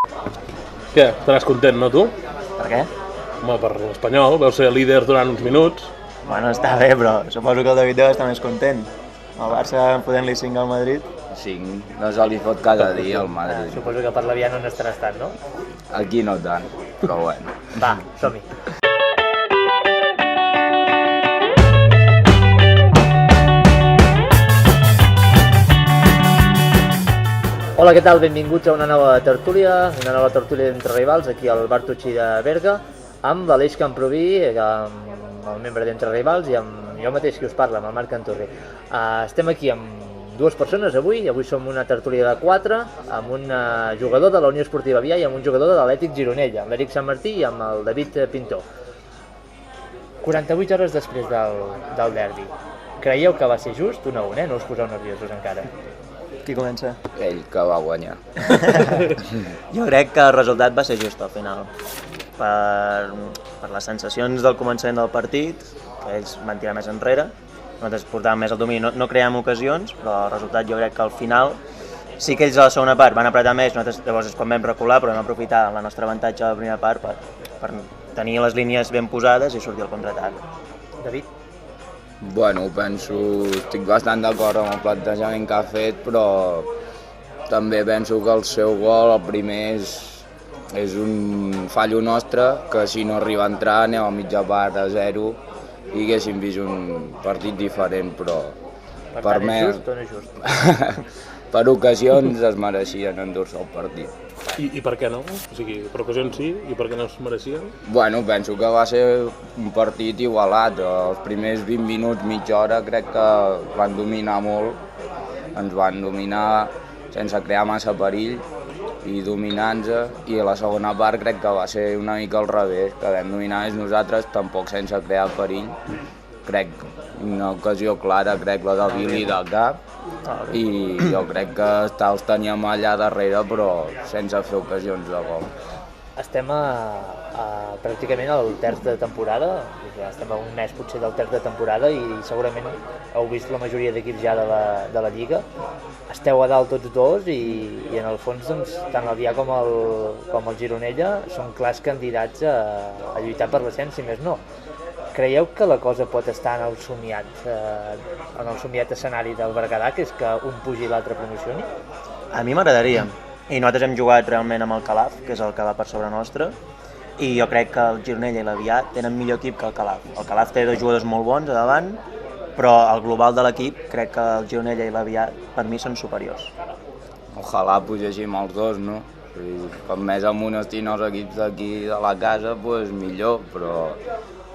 Què? Estaràs content, no, tu? Per què? Home, per l'Espanyol, vau ser líder durant uns minuts. Bueno, està bé, però suposo que el David deu estar més content. El Barça fotent-li 5 al Madrid. 5, no se li fot cada dia al Madrid. Suposo que per la via no n'estaràs tant, no? Aquí no tant, però bueno. Va, som-hi. Hola, què tal? Benvinguts a una nova tertúlia d'Entre Rivals, aquí al Bar Tutxi de Berga, amb l'Aleix Camproví, amb el membre d'Entre Rivals, i amb jo mateix qui us parla, amb el Marc Cantorri. Estem aquí amb dues persones avui som una tertúlia de 4, amb un jugador de la Unió Esportiva Avià i amb un jugador de l'Atlètic Gironella, amb l'Eric Sant Martí i amb el David Pintor. 48 hores després del derbi, creieu que va ser just? 1-1, no us poseu nerviosos encara? Qui comença? Ell que va guanyar. Jo crec que el resultat va ser just al final. Per les sensacions del començament del partit, que ells van tirar més enrere, nosaltres portàvem més el domini, no creàvem ocasions, però el resultat jo crec que al final sí que ells a la segona part van apretar més, nosaltres llavors és quan vam recular, però vam aprofitar el nostre avantatge a la primera part per tenir les línies ben posades i sortir al contraatac. David? Bueno, estic bastant d'acord amb el plantejament que ha fet, però també penso que el seu gol, el primer, és un fallo nostre, que si no arriba a entrar anem a mitja part a 0 i haguéssim vist un partit diferent, però Per tant, és just o no és just? Per ocasions es mereixien endur-se el partit. I per què no? O sigui, per ocasions sí, i per què no es mereixien? Bueno, penso que va ser un partit igualat. Els primers 20 minuts, mitja hora, crec que van dominar molt. Ens van dominar sense crear massa perill i dominant-nos, i a la segona part crec que va ser una mica al revés, que vam dominar més nosaltres, tampoc sense crear perill. Crec una ocasió clara, crec la del Billy del cap, i jo crec que els teníem allà darrere però sense fer ocasions de gol. Estem pràcticament al terç de temporada, estem a un mes potser del terç de temporada i segurament heu vist la majoria d'equips ja de la Lliga. Esteu a dalt tots dos i en el fons doncs, tant l'Avià com el Gironella són clars candidats a lluitar per l'ascens, si més no. Creieu que la cosa pot estar en el somiat escenari del Berguedà, que és que un pugi i l'altre promocioni? A mi m'agradaria, i nosaltres hem jugat realment amb el Calaf, que és el que va per sobre nostre, i jo crec que el Gironella i l'Avià tenen millor equip que el Calaf. El Calaf té dos jugadors molt bons a davant, però el global de l'equip crec que el Gironella i l'Avià per mi són superiors. Ojalà pugéssim els dos, no? Com més amonestin els equips d'aquí de la casa, doncs millor, però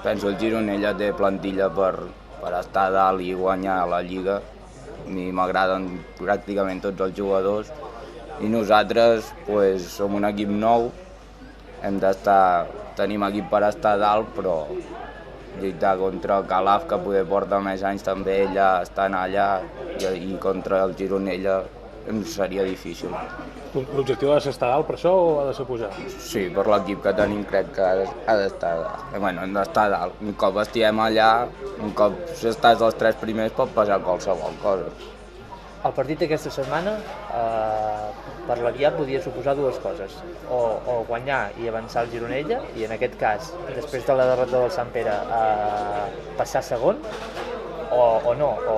penso que el Gironella té plantilla per estar a dalt i guanyar la Lliga. A mi m'agraden pràcticament tots els jugadors i nosaltres som un equip nou, tenim equip per estar a dalt, però lluitar contra el Calaf, que poder porta més anys també ella estant allà, i contra el Gironella seria difícil. L'objectiu ha de ser estar dalt per això o ha de ser pujar? Sí, per l'equip que tenim crec que ha d'estar dalt. Bueno, hem d'estar dalt. Un cop estiguem allà, un cop estàs dels 3 primers pot passar qualsevol cosa. El partit d'aquesta setmana per l'Avià podia suposar dues coses, o guanyar i avançar el Gironella, i en aquest cas, després de la derrota del Sant Pere, passar segon, o no, o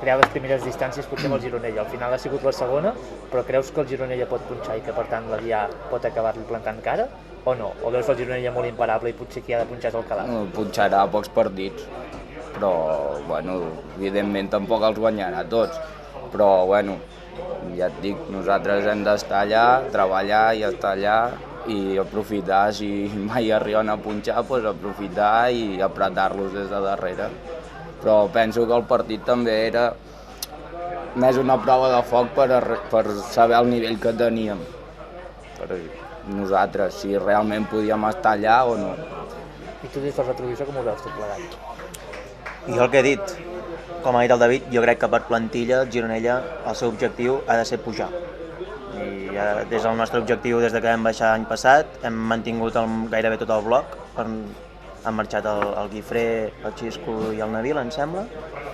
crear les primeres distàncies potser amb el Gironella. Al final ha sigut la segona, però creus que el Gironella pot punxar i que per tant l'Avià pot acabar-li plantant cara, o no? O veus el Gironella molt imparable i potser qui ha de punxar és el Calaf? Punxarà pocs partits, però evidentment tampoc els guanyarà tots. Però ja et dic, nosaltres hem d'estar allà, treballar i estar allà i aprofitar, si mai arriben a punxar, doncs aprofitar i apretar-los des de darrere. Però penso que el partit també era més una prova de foc per saber el nivell que teníem. Per nosaltres, si realment podíem estar allà o no. I tu des del retrovisor com ho veus tot plegat? I jo el que he dit, com ha dit el David, jo crec que per plantilla el Gironella el seu objectiu ha de ser pujar. I des del nostre objectiu, des que vam baixar l'any passat, hem mantingut gairebé tot el bloc. Han marxat el Guifré, el Xisco i el Nabil, em sembla,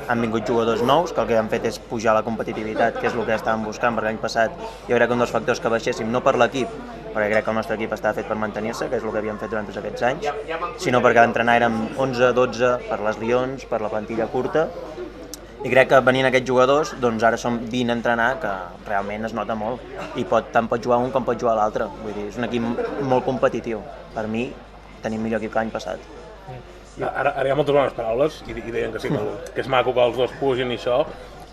han vingut jugadors nous, que el que han fet és pujar la competitivitat, que és el que estàvem buscant, perquè l'any passat jo crec que un dels factors que baixéssim, no per l'equip, perquè crec que el nostre equip estava fet per mantenir-se, que és el que havíem fet durant tots aquests anys, sinó perquè l'entrenar érem 11-12 per les Lions, per la plantilla curta, i crec que venint aquests jugadors, doncs ara som 20 a entrenar, que realment es nota molt, i tant pot jugar un com pot jugar l'altre, vull dir, és un equip molt competitiu. Per mi, tenim millor equip que l'any passat. Ara hi ha moltes bones paraules i deien que sí, que és maco que els dos pugin i això,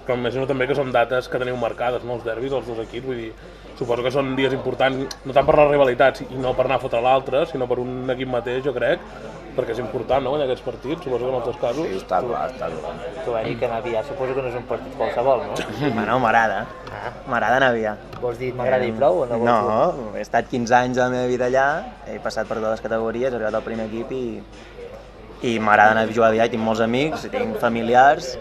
però m'imagino també que són dates que teniu marcades, no? Els derbis, els dos equips, vull dir, suposo que són dies importants, no tant per les rivalitats i no per anar a fotre l'altre, sinó per un equip mateix, jo crec, perquè és important, no?, guanyar aquests partits, suposo que en altres casos. Sí, està clar, està clar. Tu, Eric, anar a aviar, suposo que no és un partit qualsevol, no? Bueno, m'agrada. M'agrada anar a aviar. Vols dir m'agrada i prou o no vols dir? No, he estat 15 anys de la meva vida allà, he passat per totes les categories, he arribat al primer equip i m'agrada anar a jugar a aviar, i tinc molts amics, i tinc familiars,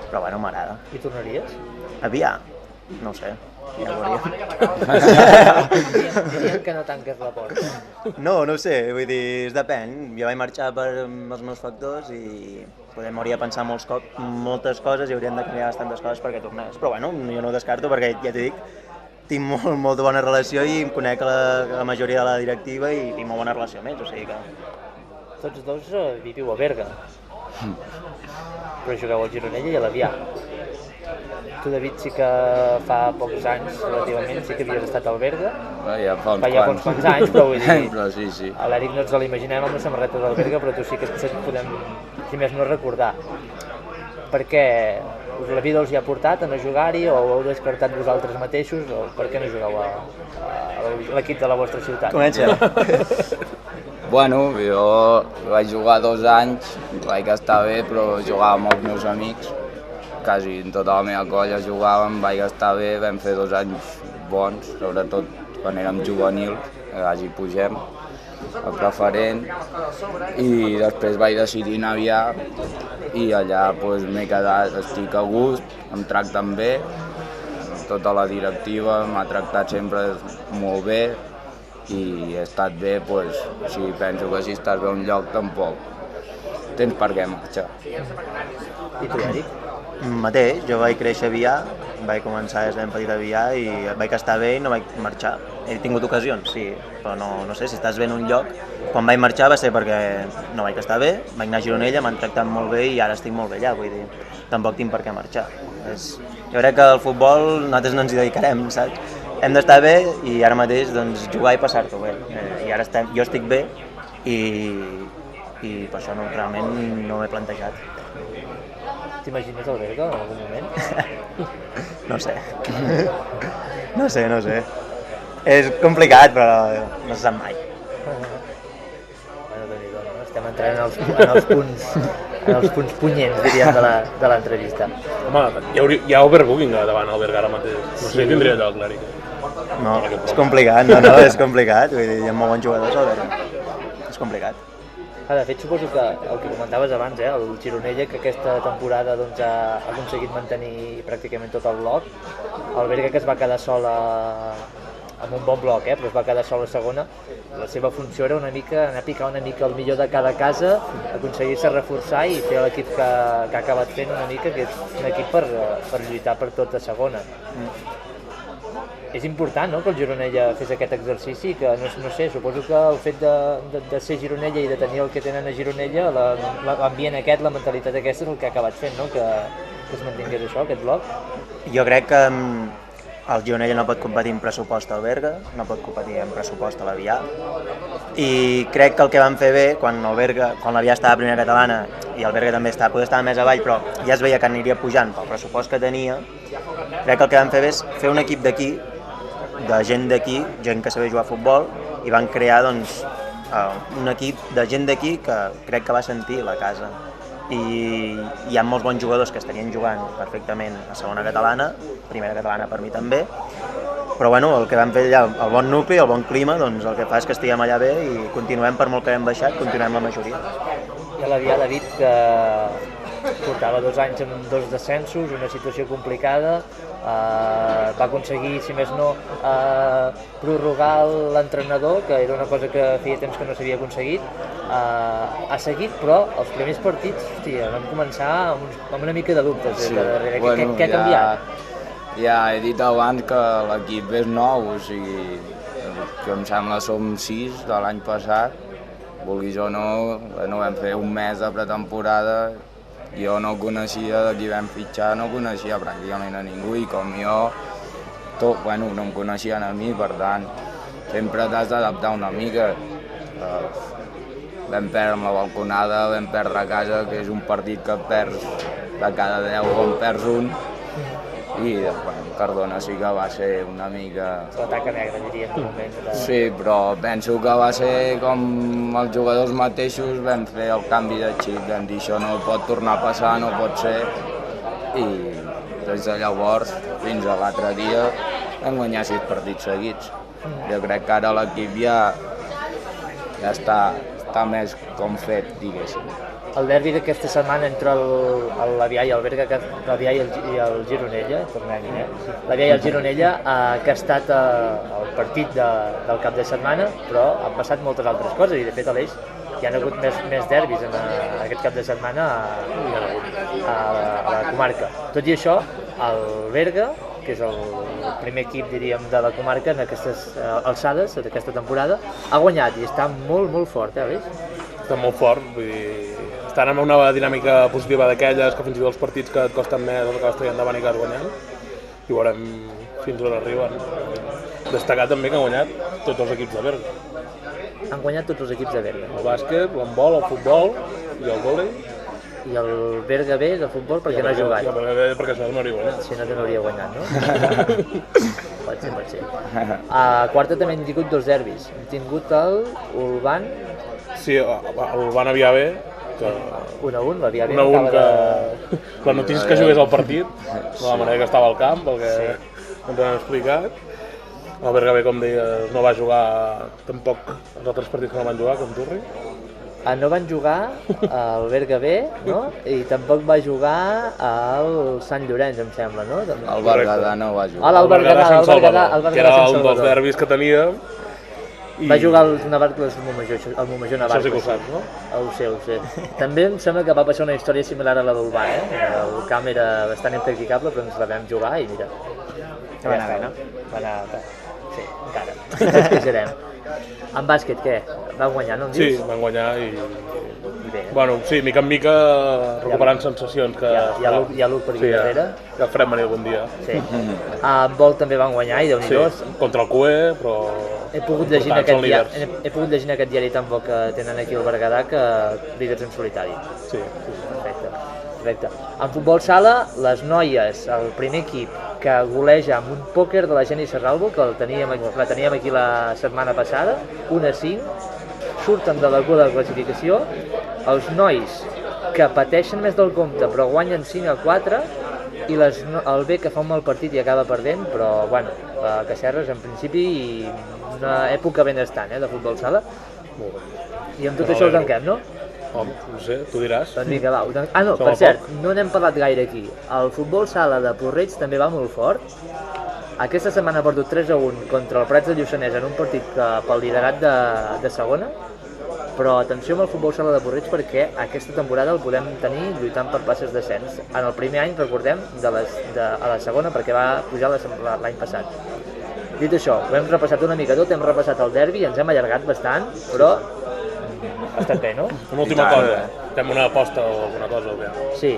però bueno, m'agrada. I tornaries? Aviar? No ho sé, ja ho veuríem. Dirien que no tanques la porta. No ho sé, vull dir, depèn. Jo vaig marxar per els meus factors i m'hauria de pensar moltes coses i haurien de canviar bastantes coses perquè tornés. Però bueno, jo no ho descarto perquè, ja t'he dit, tinc molt bona relació i em conec la majoria de la directiva i tinc molt bona relació amb ells, o sigui que... Tots dos viviu a Berga, però jugueu al Gironella i a l'Avià. Tu, David, sí que fa pocs anys, relativament, sí que havies estat al Berga. Ja fa uns quants anys, però vull dir... Però sí. A l'Eric no ens l'imaginem amb la samarreta del Berga, però tu sí que podem, si més no, recordar. Per què la vida us hi ha portat a no jugar-hi, o ho heu descartat vosaltres mateixos, o per què no jugueu a l'equip de la vostra ciutat? Comença. Bueno, jo vaig jugar 2 anys, vaig estar bé, però jugava amb els meus amics, quasi en tota la meva colla jugàvem, vaig estar bé, vam fer 2 anys bons, sobretot quan érem juvenils, quasi pugem a preferent, i després vaig decidir anar a Avià i allà m'he quedat, estic a gust, em tracten bé, tota la directiva m'ha tractat sempre molt bé, i he estat bé, si penso que si estàs bé a un lloc tampoc tens per què marxar. I tu, Eric? Mateix, jo vaig créixer a Avià, vaig començar des de ben petit a Avià i vaig estar bé i no vaig marxar. He tingut ocasions, sí, però no sé, si estàs bé en un lloc. Quan vaig marxar va ser perquè no vaig estar bé, vaig anar a Gironella, m'han tractat molt bé i ara estic molt bé allà, vull dir, tampoc tinc per què marxar. Jo crec que al futbol nosaltres no ens hi dedicarem, saps? Hem d'estar bé i ara mateix doncs, jugar i passar-t'ho bé. I ara jo estic bé i per això realment no m'he plantejat. T'imagines el Berga en algun moment? No sé. No sé. És complicat, però no se sap mai. Bueno, Déu-n'hi-do, no? Estem entrant en els punts punyents, diríem, de l'entrevista. Home, hi ha overbooking davant el Berga ara mateix. No sé si tindria lloc, l'Eric. No, és complicat, és complicat. Vull dir, hi ha molt bons jugadors al Berga. És complicat. De fet, suposo que el que comentaves abans, el Gironella, que aquesta temporada doncs, ha aconseguit mantenir pràcticament tot el bloc. El Berga, que es va quedar sol amb un bon bloc, però es va quedar sol a segona. La seva funció era anar a picar una mica el millor de cada casa, aconseguir-se reforçar i fer l'equip que ha acabat fent una mica, que és un equip per lluitar per tot a segona. És important, no?, que el Gironella fes aquest exercici, que no sé, suposo que el fet de ser Gironella i de tenir el que tenen a Gironella, l'ambient aquest, la mentalitat aquesta és el que ha acabat fent, no?, que es mantingués això, aquest bloc. Jo crec que el Gironella no pot competir en pressupost al Berga, no pot competir en pressupost a l'Avià, i crec que el que van fer bé, quan l'Avià estava a primera catalana i el Berga també podia estar més avall, però ja es veia que aniria pujant pel pressupost que tenia, crec que el que van fer bé és fer un equip d'aquí, de gent d'aquí, gent que sabia jugar a futbol, i van crear doncs, un equip de gent d'aquí que crec que va sentir la casa. I hi ha molts bons jugadors que estarien jugant perfectament a segona catalana, primera catalana per mi també, però bueno, el que vam fer allà, el bon nucli, el bon clima, doncs el que fa és que estiguem allà bé i continuem, per molt que hem baixat, continuem la majoria. I a l'Avià, David, portava 2 anys amb 2 descensos, una situació complicada, va aconseguir, si més no, prorrogar l'entrenador, que era una cosa que feia temps que no s'havia aconseguit. Ha seguit, però els primers partits, hòstia, vam començar amb una mica de dubtes. Sí. Què ha canviat? Ja he dit abans que l'equip és nou, o sigui, que em sembla som 6 de l'any passat, vulguis o no, vam fer un mes de pretemporada, jo no coneixia, de qui vam fitxar, no coneixia pràcticament a ningú, i com jo, no em coneixien a mi, per tant, sempre t'has d'adaptar una mica. Vam perdre amb la balconada, vam perdre a casa, que és un partit que perds de cada 10 o en perds un, i Cardona sí que va ser una mica... La taca negra, diria, en un moment. Sí, però penso que va ser com els jugadors mateixos vam fer el canvi de xip, vam dir això no pot tornar a passar, no pot ser, i des de llavors fins a l'altre dia vam guanyar 6 partits seguits. Jo crec que ara l'equip ja està més com fet, diguéssim. El derbi d'aquesta setmana entre l'Avià i el Berga, l'Avià i el Gironella, tornem-hi, l'Avià i el Gironella, que ha estat el partit del cap de setmana, però han passat moltes altres coses, i de fet, Aleix, hi ha hagut més derbis en aquest cap de setmana a la comarca. Tot i això, el Berga, que és el primer equip, diríem, de la comarca en aquestes alçades d'aquesta temporada, ha guanyat i està molt, molt fort, Aleix? Està molt fort, vull dir, estan en una dinàmica positiva d'aquelles que fins i tot els partits que et costen més els acabes traient endavant i acabes guanyant, i veurem fins on arriben. Destacar també que han guanyat tots els equips de Berga. Han guanyat tots els equips de Berga. El bàsquet, l'handbol, el futbol i el vòlei. I el Berga B de futbol perquè no ha jugat. I el Berga B perquè si no hauria guanyat. Si no, no hauria guanyat, no? Pot ser. A quarta també hem tingut 2 derbis. Hem tingut el Ulban. Sí, el Van Avià B, que... 1-1, l'Avià B 1-1 acaba que... La notícia és que jugués al partit, de la manera que estava al camp, pel que ens han explicat. El Berga B, com deies, no va jugar tampoc els altres partits que no van jugar, com Turri. No van jugar al Berga B, no? I tampoc va jugar al Sant Llorenç, em sembla, no? El Berguedà no va jugar. El Berguedà Sant Salvador, que era un dels derbis que tenia. Va jugar el Navarcles el Momajor Navarcles. Això sí que ho saps, no? Ho sé. També em sembla que va passar una història similar a la d'Ulban, El camp era bastant impracticable, però ens la vam jugar i mira. Va anar bé, no? Va anar bé. Sí, encara. Ens queixarem. En bàsquet, què? Van guanyar, no em dius? Sí, van guanyar i... Bé. Bueno, sí, mica en mica recuperant sensacions que... Hi ha l'Uc per aquí darrere. Ja farem venir algun dia. Sí. En vol també van guanyar i déu-n'hi-do. Sí, contra el QE, però... He pogut llegir en aquest diari tan bo que tenen aquí al Berguedà que líders en solitari. Sí. Perfecte. En futbol sala, les noies, el primer equip que goleja amb un pòquer de la Geni Serralbo, que la teníem aquí la setmana passada, 1-5, surten de la cua de la classificació. Els nois que pateixen més del compte però guanyen 5-4, i el B que fa un mal partit i acaba perdent, però bueno, Cacerres en principi una època benestant de futbol sala. I amb tot això ho tanquem, no? No sé, tu diràs. Doncs vinga, va. No, per cert, no n'hem parlat gaire aquí. El futbol sala de Porreig també va molt fort. Aquesta setmana ha perdut 3-1 contra el Prats de Lluçanès en un partit pel liderat de segona. Però atenció amb el futbol sala de Porreig perquè aquesta temporada el podem tenir lluitant per places d'ascens. En el primer any, recordem, a la segona perquè va pujar l'any passat. Dit això, ho hem repassat una mica tot, hem repassat el derbi, ens hem allargat bastant, però ha estat bé, no? Una última cosa, fem una aposta o alguna cosa o què? Sí.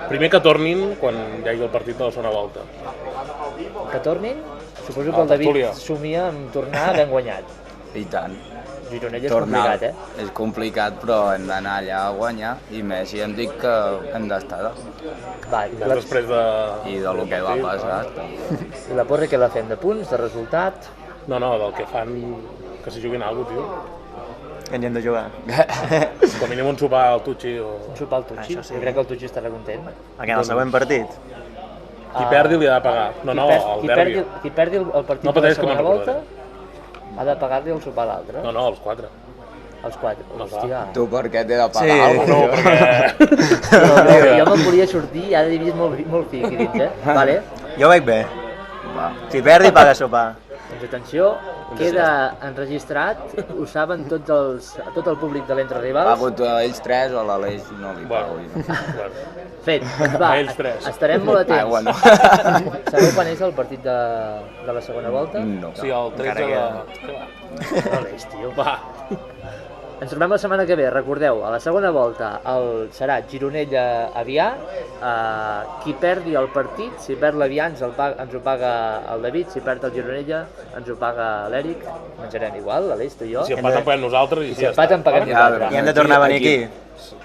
Primer que tornin quan hi hagi el partit de la segona volta. Que tornin? Suposo que el David somia en tornar ben guanyat. I tant. Gironella és complicat, És complicat, però hem d'anar allà a guanyar, i més si em dic que hem d'estar després de... I del que va passar. I la porra que la fem de punts, de resultat? No, del que fan que s'hi juguin alguna cosa, tio. Que ens hem de jugar. Com a mínim un sopar al Tutxi o... Un sopar al Tutxi? Jo crec que el Tutxi estarà content. En el següent partit? Qui perdi li ha de pagar. No, el derbi. Qui perdi el partit de la segona volta ha de pagar-li el sopar a l'altre. No, els 4. Els 4. Hòstia. Tu per què t'he de pagar Sí. alguna No, perquè... Jo me'n volia sortir i ara he vist molt fi aquí dins, Vale. Jo vaig bé. Va. Si perdi, paga sopar. Doncs atenció, queda enregistrat, ho saben tot el públic de l'Entre Rivals. Pago tu a ells 3 o a l'Aleix no li pago. Bueno, Fet, doncs va, A ells tres. estarem molt atents. Aigua no. Sabeu quan és el partit de la segona volta? No. sí, el 13 de... No l'eix, tio. Va, Ens trobem la setmana que ve, recordeu, a la segona volta serà Gironella-Avià, qui perdi el partit, si perd l'Avià ens ho paga el David, si perd el Gironella ens ho paga l'Eric, menjarem igual, l'Aleix, tu i jo, si empaten paguem nosaltres i i sí, si ja està. empaten paguem Vale? nosaltres. I hem de tornar a venir aquí.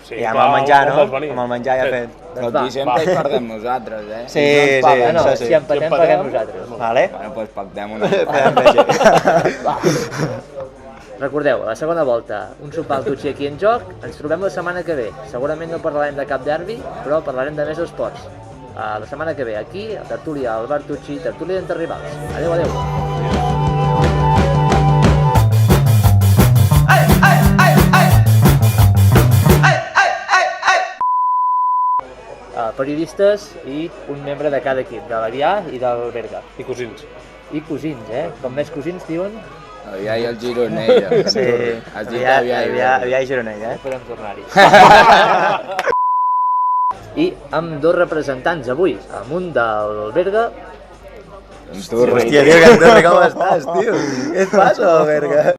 Sí, I amb clar, el menjar, on no? vols venir? Amb el menjar ja fet. Però Doncs va, aquí sempre hi perdem nosaltres, Sí, Ells sí, ens paguen. No, això sí. si empatem Si paguem empatem, nosaltres. Vale? Bueno, doncs pactem una Podem fer així. Va. Recordeu, a la segona volta, un sopar al Tutxi aquí en joc, ens trobem la setmana que ve. Segurament no parlarem de cap derbi, però parlarem de més esports. La setmana que ve, aquí, a tertúlia al bar Tutxi, tertúlia d'Entre Rivals. Adéu, adéu. Periodistes i un membre de cada equip, de l'Avià i del Berga. I cosins. I cosins, Com més cosins diuen, Avià i el Gironella. Sí, Has dit Avià i Gironella, podem tornar-hi. I amb dos representants avui, amb un del Berga. Amb tu, Hòstia, tio, que com estàs, tio? Què et passa, Berga?